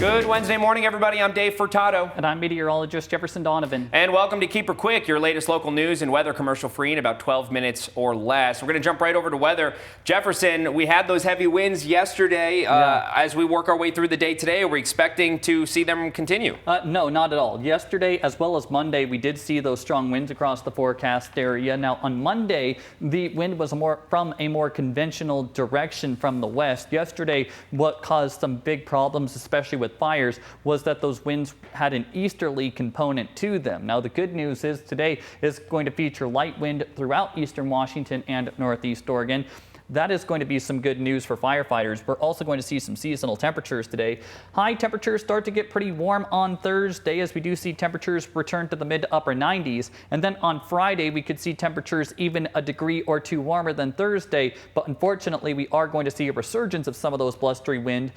Good Wednesday morning, everybody. I'm Dave Furtado. And I'm meteorologist Jefferson Donovan. And welcome to Keep Her Quick, your latest local news and weather commercial free in about 12 minutes or less. We're going to jump right over to weather. Jefferson, we had those heavy winds yesterday. As we work our way through the day today, are we expecting to see them continue? No, not at all. Yesterday, as well as Monday, we did see those strong winds across the forecast area. Now, on Monday, the wind was from a more conventional direction from the west. Yesterday, what caused some big problems, especially with fires, was that those winds had an easterly component to them. Now, the good news is today is going to feature light wind throughout eastern Washington and northeast Oregon. That is going to be some good news for firefighters. We're also going to see some seasonal temperatures today. High temperatures start to get pretty warm on Thursday as we do see temperatures return to the mid to upper 90s. And then on Friday, we could see temperatures even a degree or two warmer than Thursday. But unfortunately, we are going to see a resurgence of some of those blustery wind,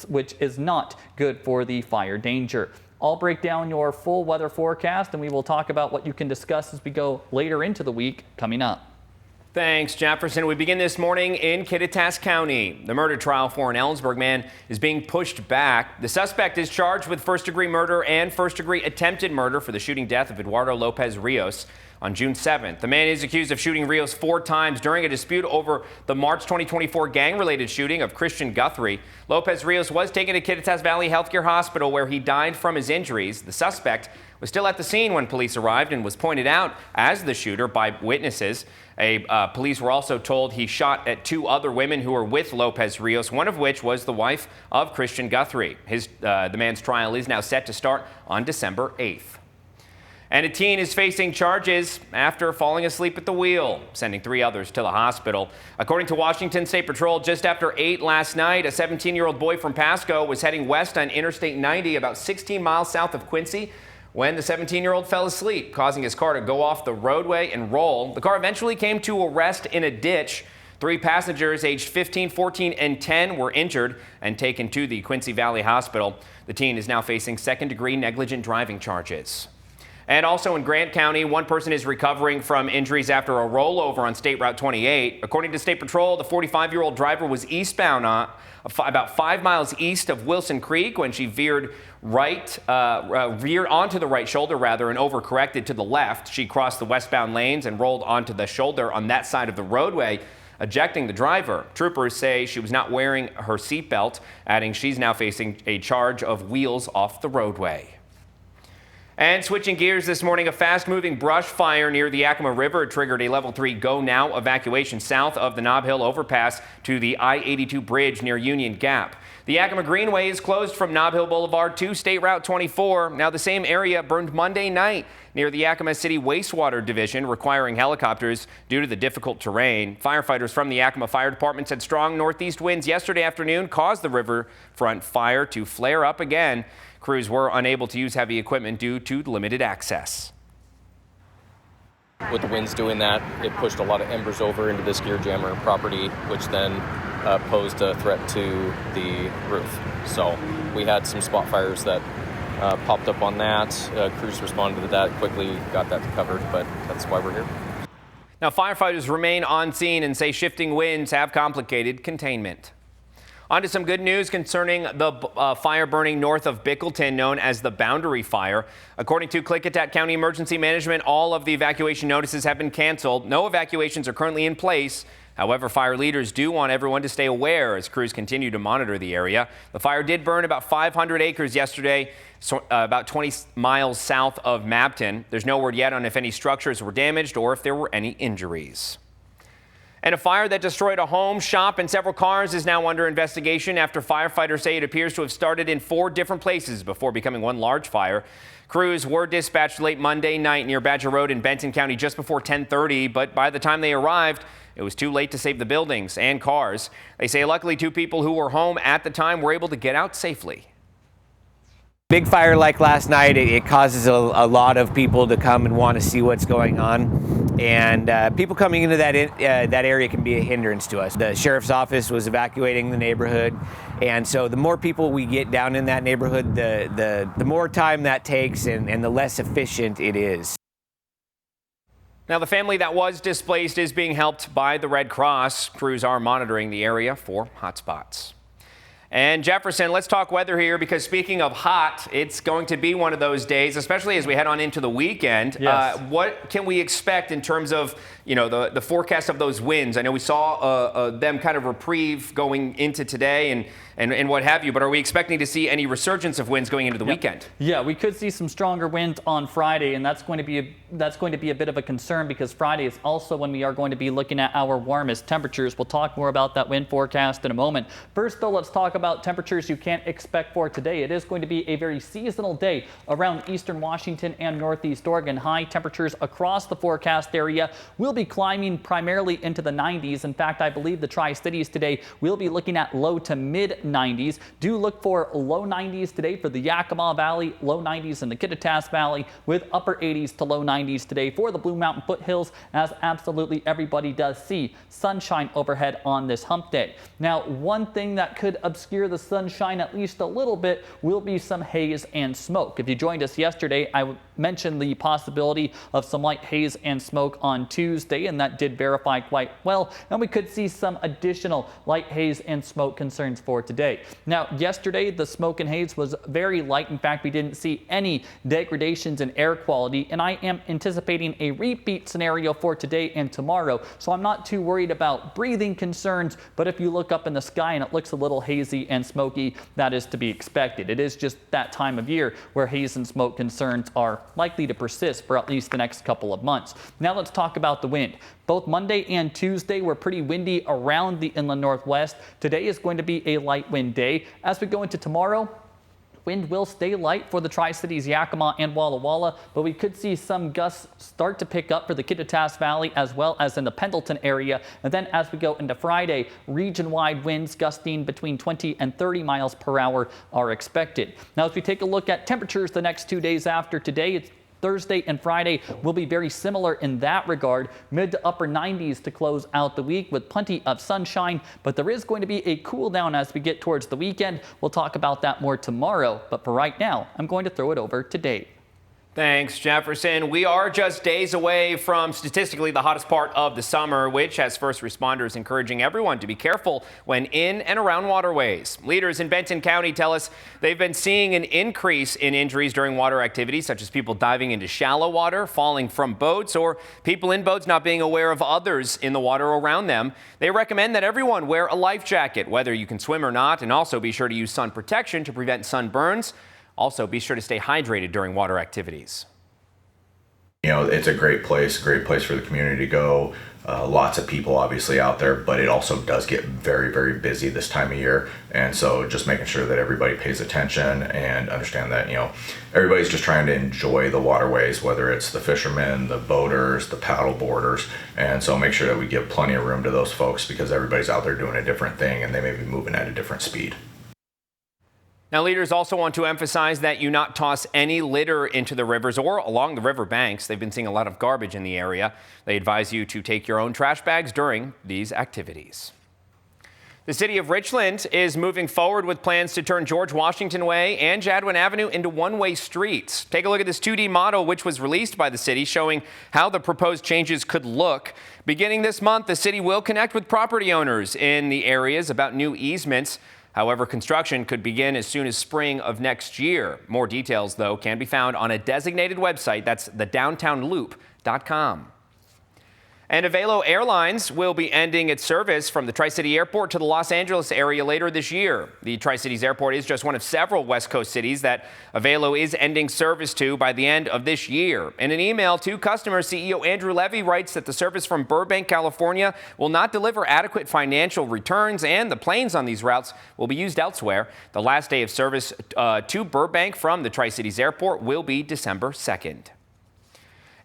which is not good for the fire danger. I'll break down your full weather forecast and we will talk about what you can discuss as we go later into the week coming up. Thanks, Jefferson. We begin this morning in Kittitas County. The murder trial for an Ellensburg man is being pushed back. The suspect is charged with first-degree murder and first-degree attempted murder for the shooting death of Eduardo Lopez-Rios on June 7th. The man is accused of shooting Rios 4 times during a dispute over the March 2024 gang-related shooting of Christian Guthrie. Lopez-Rios was taken to Kittitas Valley Healthcare Hospital where he died from his injuries. The suspect was still at the scene when police arrived and was pointed out as the shooter by witnesses. Police were also told he shot at 2 other women who were with Lopez-Rios, one of which was the wife of Christian Guthrie. The man's trial is now set to start on December 8th. And a teen is facing charges after falling asleep at the wheel, sending 3 others to the hospital. According to Washington State Patrol, just after 8 last night, a 17-year-old boy from Pasco was heading west on Interstate 90 about 16 miles south of Quincy when the 17-year-old fell asleep, causing his car to go off the roadway and roll. The car eventually came to a rest in a ditch. 3 passengers aged 15, 14, and 10 were injured and taken to the Quincy Valley Hospital. The teen is now facing second-degree negligent driving charges. And also in Grant County, 1 person is recovering from injuries after a rollover on State Route 28. According to State Patrol, the 45-year-old driver was eastbound about 5 miles east of Wilson Creek when she veered onto the right shoulder and overcorrected to the left. She crossed the westbound lanes and rolled onto the shoulder on that side of the roadway, ejecting the driver. Troopers say she was not wearing her seatbelt, adding she's now facing a charge of wheels off the roadway. And switching gears this morning, a fast-moving brush fire near the Yakima River triggered a level 3 go now evacuation south of the Nob Hill overpass to the I-82 bridge near Union Gap. The Yakima Greenway is closed from Nob Hill Boulevard to State Route 24. Now, the same area burned Monday night near the Yakima City Wastewater Division, requiring helicopters due to the difficult terrain. Firefighters from the Yakima Fire Department said strong northeast winds yesterday afternoon caused the riverfront fire to flare up again. Crews were unable to use heavy equipment due to limited access. With the winds doing that, it pushed a lot of embers over into this gear jammer property, which then posed a threat to the roof. So we had some spot fires that popped up on that. Crews responded to that quickly, got that covered, but that's why we're here. Now, firefighters remain on scene and say shifting winds have complicated containment. On to some good news concerning the fire burning north of Bickleton, known as the Boundary Fire. According to Klickitat County Emergency Management, all of the evacuation notices have been canceled. No evacuations are currently in place. However, fire leaders do want everyone to stay aware as crews continue to monitor the area. The fire did burn about 500 acres yesterday, about 20 miles south of Mabton. There's no word yet on if any structures were damaged or if there were any injuries. And a fire that destroyed a home, shop, and several cars is now under investigation after firefighters say it appears to have started in 4 different places before becoming one large fire. Crews were dispatched late Monday night near Badger Road in Benton County just before 10:30, but by the time they arrived, it was too late to save the buildings and cars. They say luckily 2 people who were home at the time were able to get out safely. Big fire like last night, it causes a lot of people to come and want to see what's going on. And people coming into that area can be a hindrance to us. The sheriff's office was evacuating the neighborhood. And so the more people we get down in that neighborhood, the more time that takes and the less efficient it is. Now, the family that was displaced is being helped by the Red Cross. Crews are monitoring the area for hotspots. And Jefferson, let's talk weather here, because speaking of hot, it's going to be one of those days, especially as we head on into the weekend. Yes. What can we expect in terms of, the forecast of those winds? I know we saw them kind of reprieve going into today and what have you, but are we expecting to see any resurgence of winds going into the weekend? Yeah, we could see some stronger winds on Friday, and that's going to be a bit of a concern, because Friday is also when we are going to be looking at our warmest temperatures. We'll talk more about that wind forecast in a moment. First, though, let's talk about temperatures you can't expect for today. It is going to be a very seasonal day around eastern Washington and northeast Oregon. High temperatures across the forecast area will be climbing primarily into the 90s. In fact, I believe the Tri-Cities today will be looking at low to mid 90s. Do look for low 90s today for the Yakima Valley, low 90s in the Kittitas Valley, with upper 80s to low 90s today for the Blue Mountain foothills, as absolutely everybody does see sunshine overhead on this hump day. Now, one thing that could obscure the sunshine at least a little bit will be some haze and smoke. If you joined us yesterday, I mentioned the possibility of some light haze and smoke on Tuesday, and that did verify quite well. And we could see some additional light haze and smoke concerns for today. Now, yesterday, the smoke and haze was very light. In fact, we didn't see any degradations in air quality, and I am anticipating a repeat scenario for today and tomorrow. So I'm not too worried about breathing concerns, but if you look up in the sky and it looks a little hazy and smoky, that is to be expected. It is just that time of year where haze and smoke concerns are likely to persist for at least the next couple of months. Now let's talk about the wind. Both Monday and Tuesday were pretty windy around the inland northwest. Today is going to be a light wind day. As we go into tomorrow, wind will stay light for the Tri-Cities, Yakima and Walla Walla, but we could see some gusts start to pick up for the Kittitas Valley as well as in the Pendleton area. And then as we go into Friday, region-wide winds gusting between 20 and 30 miles per hour are expected. Now, as we take a look at temperatures the next 2 days after today, it's Thursday and Friday will be very similar in that regard, mid to upper 90s to close out the week with plenty of sunshine, but there is going to be a cool down as we get towards the weekend. We'll talk about that more tomorrow, but for right now, I'm going to throw it over to Dave. Thanks, Jefferson. We are just days away from statistically the hottest part of the summer, which has first responders encouraging everyone to be careful when in and around waterways. Leaders in Benton County tell us they've been seeing an increase in injuries during water activities, such as people diving into shallow water, falling from boats, or people in boats not being aware of others in the water around them. They recommend that everyone wear a life jacket, whether you can swim or not, and also be sure to use sun protection to prevent sunburns. Also, be sure to stay hydrated during water activities. It's a great place for the community to go. Lots of people obviously out there, but it also does get very, very busy this time of year. And so just making sure that everybody pays attention and understand that, everybody's just trying to enjoy the waterways, whether it's the fishermen, the boaters, the paddle boarders. And so make sure that we give plenty of room to those folks, because everybody's out there doing a different thing and they may be moving at a different speed. Now, leaders also want to emphasize that you not toss any litter into the rivers or along the river banks. They've been seeing a lot of garbage in the area. They advise you to take your own trash bags during these activities. The city of Richland is moving forward with plans to turn George Washington Way and Jadwin Avenue into one-way streets. Take a look at this 2D model, which was released by the city, showing how the proposed changes could look. Beginning this month, the city will connect with property owners in the areas about new easements. However, construction could begin as soon as spring of next year. More details, though, can be found on a designated website. That's thedowntownloop.com. And Avelo Airlines will be ending its service from the Tri-City Airport to the Los Angeles area later this year. The Tri-Cities Airport is just one of several West Coast cities that Avelo is ending service to by the end of this year. In an email to customers, CEO Andrew Levy writes that the service from Burbank, California will not deliver adequate financial returns, and the planes on these routes will be used elsewhere. The last day of service to Burbank from the Tri-Cities Airport will be December 2nd.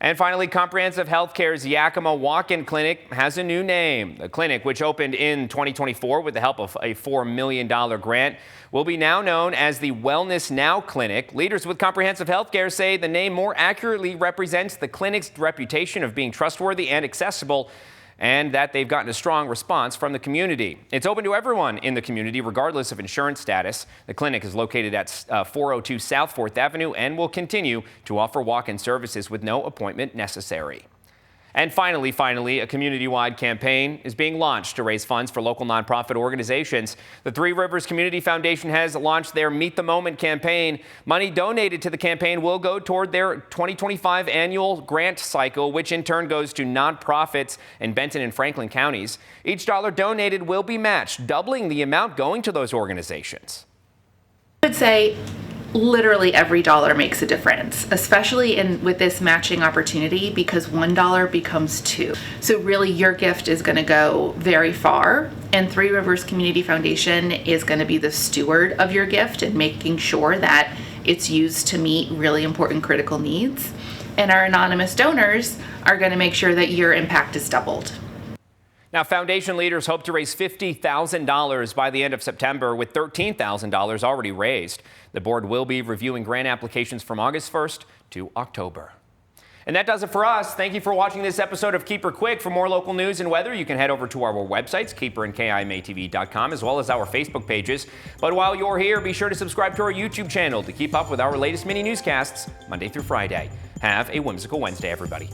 And finally, Comprehensive Healthcare's Yakima Walk-In Clinic has a new name. The clinic, which opened in 2024 with the help of a $4 million grant, will be now known as the Wellness Now Clinic. Leaders with Comprehensive Healthcare say the name more accurately represents the clinic's reputation of being trustworthy and accessible, and that they've gotten a strong response from the community. It's open to everyone in the community, regardless of insurance status. The clinic is located at 402 South 4th Avenue and will continue to offer walk-in services with no appointment necessary. And finally, a community-wide campaign is being launched to raise funds for local nonprofit organizations. The Three Rivers Community Foundation has launched their Meet the Moment campaign. Money donated to the campaign will go toward their 2025 annual grant cycle, which in turn goes to nonprofits in Benton and Franklin counties. Each dollar donated will be matched, doubling the amount going to those organizations. I would say literally every dollar makes a difference, especially with this matching opportunity, because $1 becomes $2. So really your gift is going to go very far, and Three Rivers Community Foundation is going to be the steward of your gift and making sure that it's used to meet really important critical needs. And our anonymous donors are going to make sure that your impact is doubled. Now, foundation leaders hope to raise $50,000 by the end of September, with $13,000 already raised. The board will be reviewing grant applications from August 1st to October. And that does it for us. Thank you for watching this episode of Keeper Quick. For more local news and weather, you can head over to our websites, Keeper and KIMATV.com, as well as our Facebook pages. But while you're here, be sure to subscribe to our YouTube channel to keep up with our latest mini newscasts Monday through Friday. Have a whimsical Wednesday, everybody.